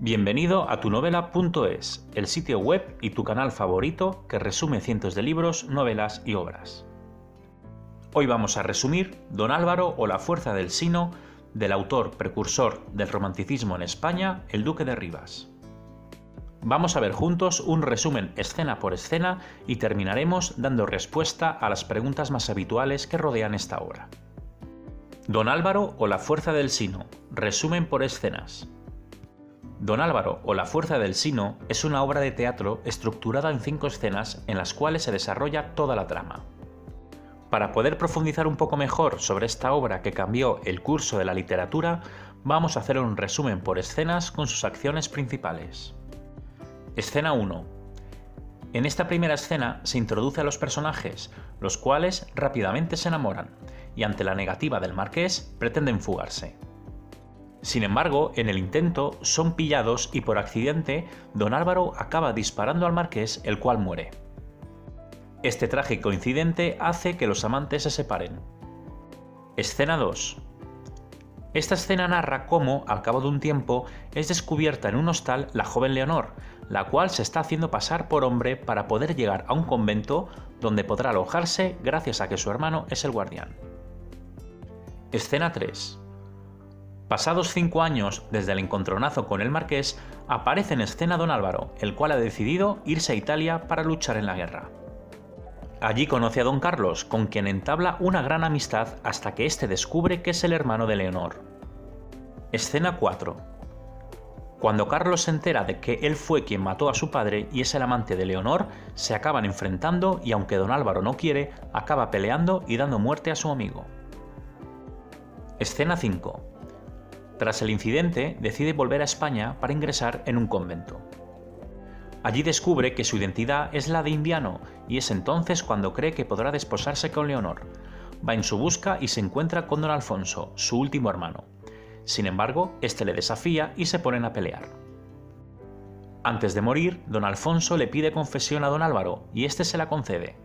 Bienvenido a tunovela.es, el sitio web y tu canal favorito que resume cientos de libros, novelas y obras. Hoy vamos a resumir Don Álvaro o la fuerza del Sino, del autor precursor del romanticismo en España, el Duque de Rivas. Vamos a ver juntos un resumen escena por escena y terminaremos dando respuesta a las preguntas más habituales que rodean esta obra. Don Álvaro o la fuerza del Sino, resumen por escenas. Don Álvaro o la fuerza del Sino es una obra de teatro estructurada en 5 escenas en las cuales se desarrolla toda la trama. Para poder profundizar un poco mejor sobre esta obra que cambió el curso de la literatura, vamos a hacer un resumen por escenas con sus acciones principales. Escena 1. En esta primera escena se introduce a los personajes, los cuales rápidamente se enamoran, y ante la negativa del marqués pretenden fugarse. Sin embargo, en el intento son pillados y por accidente Don Álvaro acaba disparando al marqués, el cual muere. Este trágico incidente hace que los amantes se separen. Escena 2. Esta escena narra cómo, al cabo de un tiempo, es descubierta en un hostal la joven Leonor, la cual se está haciendo pasar por hombre para poder llegar a un convento donde podrá alojarse gracias a que su hermano es el guardián. Escena 3. Pasados 5 años desde el encontronazo con el marqués, aparece en escena Don Álvaro, el cual ha decidido irse a Italia para luchar en la guerra. Allí conoce a Don Carlos, con quien entabla una gran amistad hasta que éste descubre que es el hermano de Leonor. Escena 4. Cuando Carlos se entera de que él fue quien mató a su padre y es el amante de Leonor, se acaban enfrentando y aunque Don Álvaro no quiere, acaba peleando y dando muerte a su amigo. Escena 5. Tras el incidente, decide volver a España para ingresar en un convento. Allí descubre que su identidad es la de indiano y es entonces cuando cree que podrá desposarse con Leonor. Va en su busca y se encuentra con Don Alfonso, su último hermano. Sin embargo, este le desafía y se ponen a pelear. Antes de morir, Don Alfonso le pide confesión a Don Álvaro y este se la concede.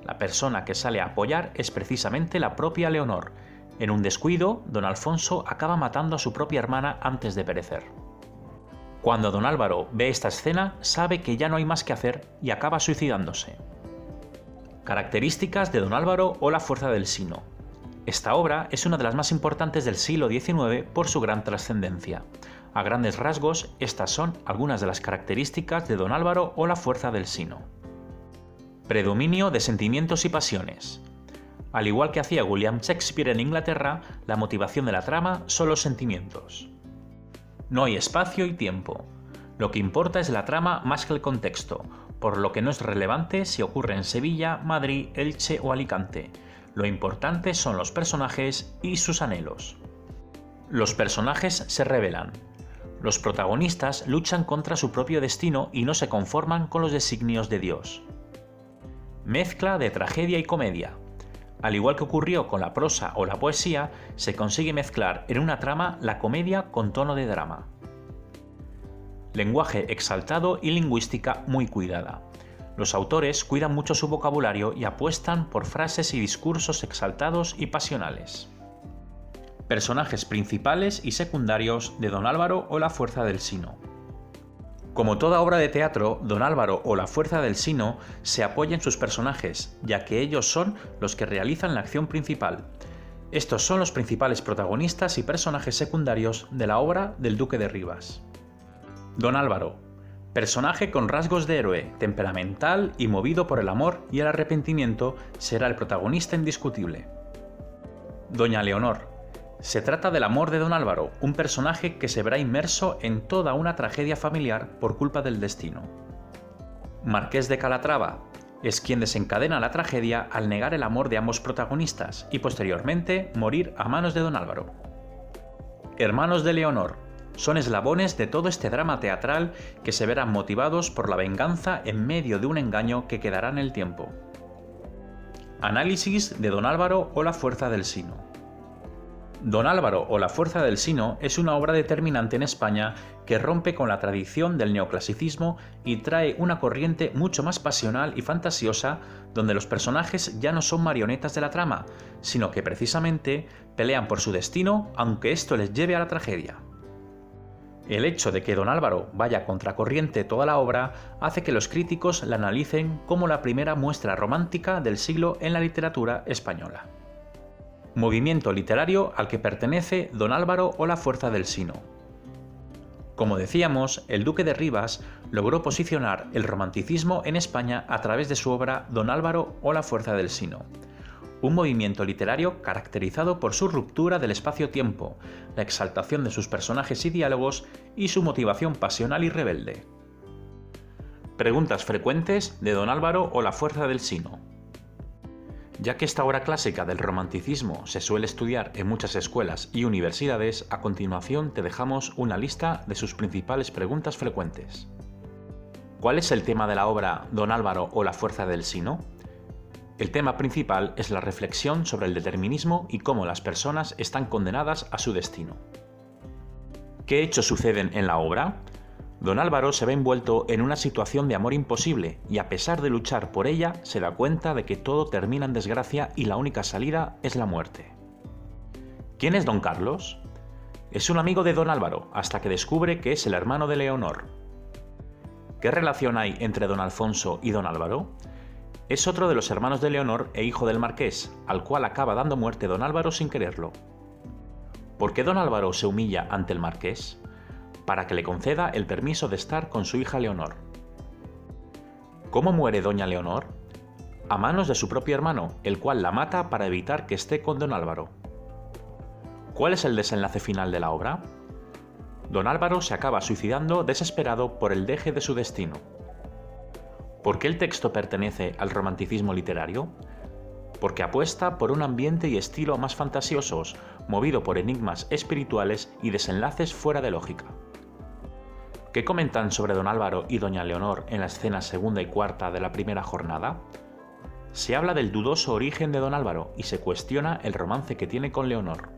La persona que sale a apoyar es precisamente la propia Leonor. En un descuido, Don Alfonso acaba matando a su propia hermana antes de perecer. Cuando Don Álvaro ve esta escena, sabe que ya no hay más que hacer y acaba suicidándose. Características de Don Álvaro o la fuerza del Sino. Esta obra es una de las más importantes del siglo XIX por su gran trascendencia. A grandes rasgos, estas son algunas de las características de Don Álvaro o la fuerza del Sino. Predominio de sentimientos y pasiones. Al igual que hacía William Shakespeare en Inglaterra, la motivación de la trama son los sentimientos. No hay espacio y tiempo. Lo que importa es la trama más que el contexto, por lo que no es relevante si ocurre en Sevilla, Madrid, Elche o Alicante. Lo importante son los personajes y sus anhelos. Los personajes se rebelan. Los protagonistas luchan contra su propio destino y no se conforman con los designios de Dios. Mezcla de tragedia y comedia. Al igual que ocurrió con la prosa o la poesía, se consigue mezclar en una trama la comedia con tono de drama. Lenguaje exaltado y lingüística muy cuidada. Los autores cuidan mucho su vocabulario y apuestan por frases y discursos exaltados y pasionales. Personajes principales y secundarios de Don Álvaro o la fuerza del Sino. Como toda obra de teatro, Don Álvaro o la fuerza del Sino se apoya en sus personajes, ya que ellos son los que realizan la acción principal. Estos son los principales protagonistas y personajes secundarios de la obra del Duque de Rivas. Don Álvaro. Personaje con rasgos de héroe, temperamental y movido por el amor y el arrepentimiento, será el protagonista indiscutible. Doña Leonor. Se trata del amor de Don Álvaro, un personaje que se verá inmerso en toda una tragedia familiar por culpa del destino. Marqués de Calatrava. Es quien desencadena la tragedia al negar el amor de ambos protagonistas y posteriormente morir a manos de Don Álvaro. Hermanos de Leonor. Son eslabones de todo este drama teatral que se verán motivados por la venganza en medio de un engaño que quedará en el tiempo. Análisis de Don Álvaro o la fuerza del Sino. Don Álvaro o la fuerza del Sino es una obra determinante en España que rompe con la tradición del neoclasicismo y trae una corriente mucho más pasional y fantasiosa donde los personajes ya no son marionetas de la trama, sino que precisamente pelean por su destino aunque esto les lleve a la tragedia. El hecho de que don Álvaro vaya contracorriente toda la obra hace que los críticos la analicen como la primera muestra romántica del siglo en la literatura española. Movimiento literario al que pertenece don Álvaro o la fuerza del Sino. Como decíamos, el duque de Rivas logró posicionar el romanticismo en España a través de su obra Don Álvaro o la fuerza del Sino, un movimiento literario caracterizado por su ruptura del espacio-tiempo, la exaltación de sus personajes y diálogos y su motivación pasional y rebelde. Preguntas frecuentes de Don Álvaro o la fuerza del Sino. Ya que esta obra clásica del romanticismo se suele estudiar en muchas escuelas y universidades, a continuación te dejamos una lista de sus principales preguntas frecuentes. ¿Cuál es el tema de la obra Don Álvaro o la fuerza del Sino? El tema principal es la reflexión sobre el determinismo y cómo las personas están condenadas a su destino. ¿Qué hechos suceden en la obra? Don Álvaro se ve envuelto en una situación de amor imposible y a pesar de luchar por ella, se da cuenta de que todo termina en desgracia y la única salida es la muerte. ¿Quién es Don Carlos? Es un amigo de Don Álvaro hasta que descubre que es el hermano de Leonor. ¿Qué relación hay entre Don Alfonso y Don Álvaro? Es otro de los hermanos de Leonor e hijo del marqués, al cual acaba dando muerte Don Álvaro sin quererlo. ¿Por qué Don Álvaro se humilla ante el marqués? Para que le conceda el permiso de estar con su hija Leonor. ¿Cómo muere doña Leonor? A manos de su propio hermano, el cual la mata para evitar que esté con Don Álvaro. ¿Cuál es el desenlace final de la obra? Don Álvaro se acaba suicidando desesperado por el deje de su destino. ¿Por qué el texto pertenece al romanticismo literario? Porque apuesta por un ambiente y estilo más fantasiosos, movido por enigmas espirituales y desenlaces fuera de lógica. ¿Qué comentan sobre Don Álvaro y doña Leonor en la escena segunda y cuarta de la primera jornada? Se habla del dudoso origen de Don Álvaro y se cuestiona el romance que tiene con Leonor.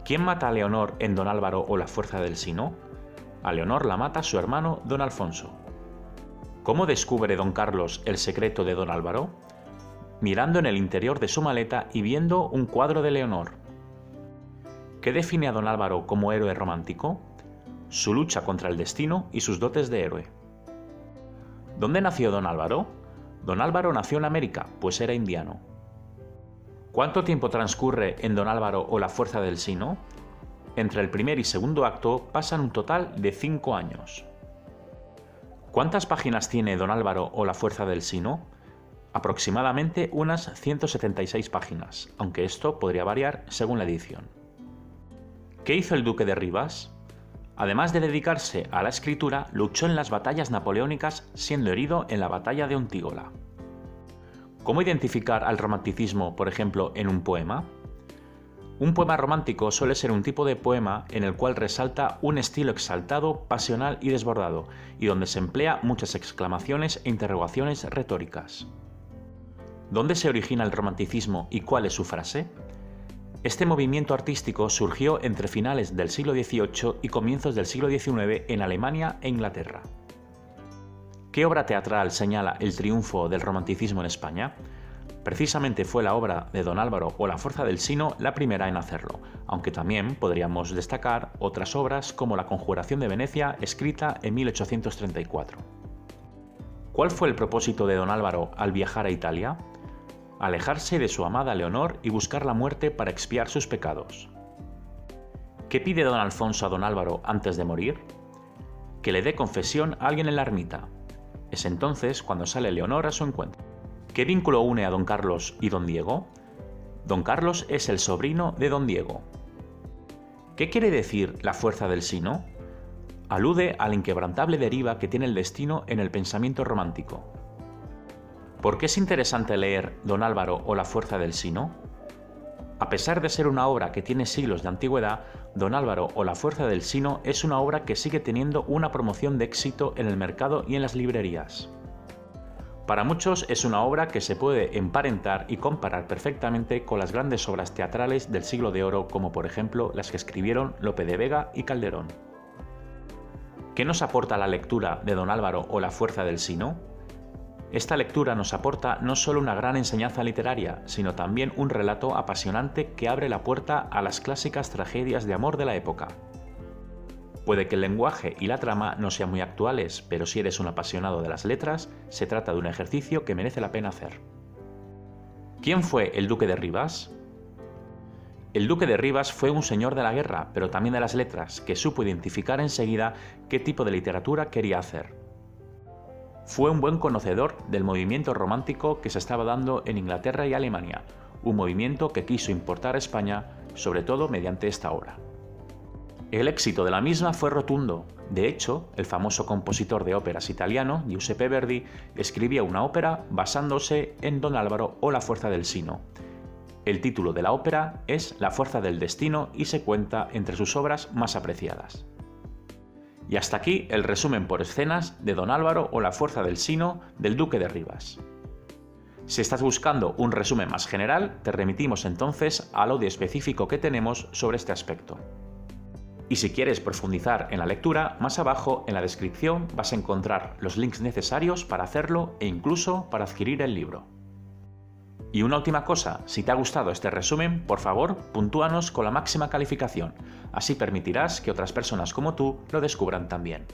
¿Quién mata a Leonor en Don Álvaro o la fuerza del Sino? A Leonor la mata su hermano Don Alfonso. ¿Cómo descubre Don Carlos el secreto de Don Álvaro? Mirando en el interior de su maleta y viendo un cuadro de Leonor. ¿Qué define a Don Álvaro como héroe romántico? Su lucha contra el destino y sus dotes de héroe. ¿Dónde nació Don Álvaro? Don Álvaro nació en América, pues era indiano. ¿Cuánto tiempo transcurre en Don Álvaro o la fuerza del Sino? Entre el primer y segundo acto pasan un total de 5 años. ¿Cuántas páginas tiene Don Álvaro o la fuerza del Sino? Aproximadamente unas 176 páginas, aunque esto podría variar según la edición. ¿Qué hizo el duque de Rivas? Además de dedicarse a la escritura, luchó en las batallas napoleónicas, siendo herido en la batalla de Ontígola. ¿Cómo identificar al romanticismo, por ejemplo, en un poema? Un poema romántico suele ser un tipo de poema en el cual resalta un estilo exaltado, pasional y desbordado, y donde se emplea muchas exclamaciones e interrogaciones retóricas. ¿Dónde se origina el romanticismo y cuál es su frase? Este movimiento artístico surgió entre finales del siglo XVIII y comienzos del siglo XIX en Alemania e Inglaterra. ¿Qué obra teatral señala el triunfo del romanticismo en España? Precisamente fue la obra de Don Álvaro o la fuerza del Sino la primera en hacerlo, aunque también podríamos destacar otras obras como La Conjuración de Venecia, escrita en 1834. ¿Cuál fue el propósito de Don Álvaro al viajar a Italia? Alejarse de su amada Leonor y buscar la muerte para expiar sus pecados. ¿Qué pide Don Alfonso a Don Álvaro antes de morir? Que le dé confesión a alguien en la ermita. Es entonces cuando sale Leonor a su encuentro. ¿Qué vínculo une a Don Carlos y Don Diego? Don Carlos es el sobrino de Don Diego. ¿Qué quiere decir la fuerza del Sino? Alude a la inquebrantable deriva que tiene el destino en el pensamiento romántico. ¿Por qué es interesante leer Don Álvaro o la fuerza del Sino? A pesar de ser una obra que tiene siglos de antigüedad, Don Álvaro o la fuerza del Sino es una obra que sigue teniendo una promoción de éxito en el mercado y en las librerías. Para muchos es una obra que se puede emparentar y comparar perfectamente con las grandes obras teatrales del siglo de oro, como por ejemplo las que escribieron Lope de Vega y Calderón. ¿Qué nos aporta la lectura de Don Álvaro o la fuerza del Sino? Esta lectura nos aporta no solo una gran enseñanza literaria, sino también un relato apasionante que abre la puerta a las clásicas tragedias de amor de la época. Puede que el lenguaje y la trama no sean muy actuales, pero si eres un apasionado de las letras, se trata de un ejercicio que merece la pena hacer. ¿Quién fue el Duque de Rivas? El Duque de Rivas fue un señor de la guerra, pero también de las letras, que supo identificar enseguida qué tipo de literatura quería hacer. Fue un buen conocedor del movimiento romántico que se estaba dando en Inglaterra y Alemania, un movimiento que quiso importar a España, sobre todo mediante esta obra. El éxito de la misma fue rotundo. De hecho, el famoso compositor de óperas italiano, Giuseppe Verdi, escribía una ópera basándose en Don Álvaro o La fuerza del Sino. El título de la ópera es La fuerza del destino y se cuenta entre sus obras más apreciadas. Y hasta aquí el resumen por escenas de Don Álvaro o La fuerza del Sino del Duque de Rivas. Si estás buscando un resumen más general, te remitimos entonces al audio específico que tenemos sobre este aspecto. Y si quieres profundizar en la lectura, más abajo en la descripción vas a encontrar los links necesarios para hacerlo e incluso para adquirir el libro. Y una última cosa, si te ha gustado este resumen, por favor, puntúanos con la máxima calificación, así permitirás que otras personas como tú lo descubran también.